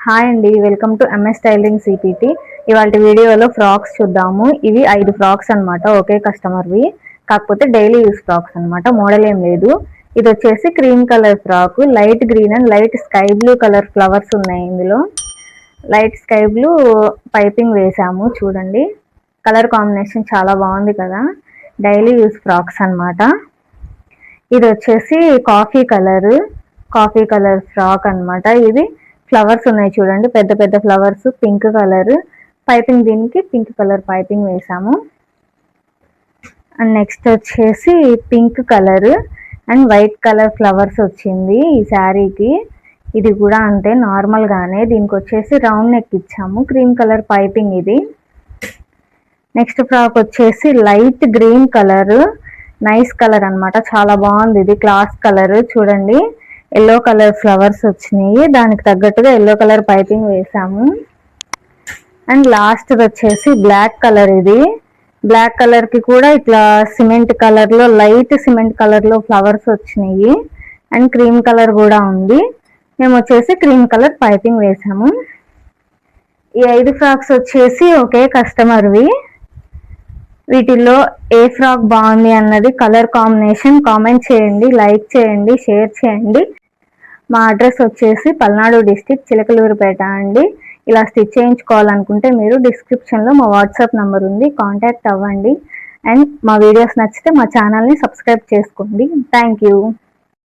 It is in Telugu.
హాయ్ అండి, welcome to MS tailoring CPT. ఇవాళ వీడియోలో ఫ్రాక్స్ చూద్దాము. ఇవి 5 ఫ్రాక్స్ అనమాట, ఒకే కస్టమర్వి. కాకపోతే డైలీ యూస్ ఫ్రాక్స్ అనమాట, మోడల్ ఏం లేదు. ఇది వచ్చేసి cream colour frock, light green and light sky blue colour flowers ఉన్నాయి. ఇందులో లైట్ స్కై బ్లూ పైపింగ్ వేసాము, చూడండి. కలర్ కాంబినేషన్ చాలా బాగుంది కదా. డైలీ యూస్ ఫ్రాక్స్ అనమాట. ఇది వచ్చేసి కాఫీ కలర్ ఫ్రాక్ అనమాట. ఇది ఫ్లవర్స్ ఉన్నాయి చూడండి, పెద్ద పెద్ద ఫ్లవర్స్, పింక్ కలర్ పైపింగ్, దీనికి పింక్ కలర్ పైపింగ్ వేసాము. అండ్ నెక్స్ట్ వచ్చేసి pink colour and white colour flowers వచ్చింది ఈ శారీకి. ఇది కూడా అంతే, నార్మల్ గానే. దీనికి వచ్చేసి రౌండ్ నెక్ ఇచ్చాము, క్రీమ్ కలర్ పైపింగ్ ఇది. నెక్స్ట్ ఫ్రాక్ వచ్చేసి light green colour, nice colour అన్నమాట, చాలా బాగుంది. ఇది క్లాస్ కలర్, చూడండి. ఎల్లో కలర్ ఫ్లవర్స్ వచ్చినాయి, దానికి తగ్గట్టుగా ఎల్లో కలర్ పైపింగ్ వేసాము. అండ్ లాస్ట్ వచ్చేసి బ్లాక్ కలర్. ఇది బ్లాక్ కలర్ కి కూడా ఇట్లా సిమెంట్ కలర్ లో, లైట్ సిమెంట్ కలర్ లో ఫ్లవర్స్ వచ్చినాయి. అండ్ క్రీమ్ కలర్ కూడా ఉంది. మేము వచ్చేసి క్రీమ్ కలర్ పైపింగ్ వేసాము. ఈ 5 ఫ్రాక్స్ వచ్చేసి ఒకే కస్టమర్వి. వీటిల్లో ఏ ఫ్రాక్ బాగుంది అన్నది కలర్ కాంబినేషన్ కామెంట్ చేయండి, లైక్ చేయండి, షేర్ చేయండి. మా అడ్రస్ వచ్చేసి పల్నాడు డిస్టిక్, చిలకలూరుపేట అండి. ఇలా స్టిచ్ చేయించుకోవాలనుకుంటే మీరు డిస్క్రిప్షన్లో మా వాట్సాప్ నెంబర్ ఉంది, కాంటాక్ట్ అవ్వండి. అండ్ మా వీడియోస్ నచ్చితే మా ఛానల్ని సబ్స్క్రైబ్ చేసుకోండి. Thank you.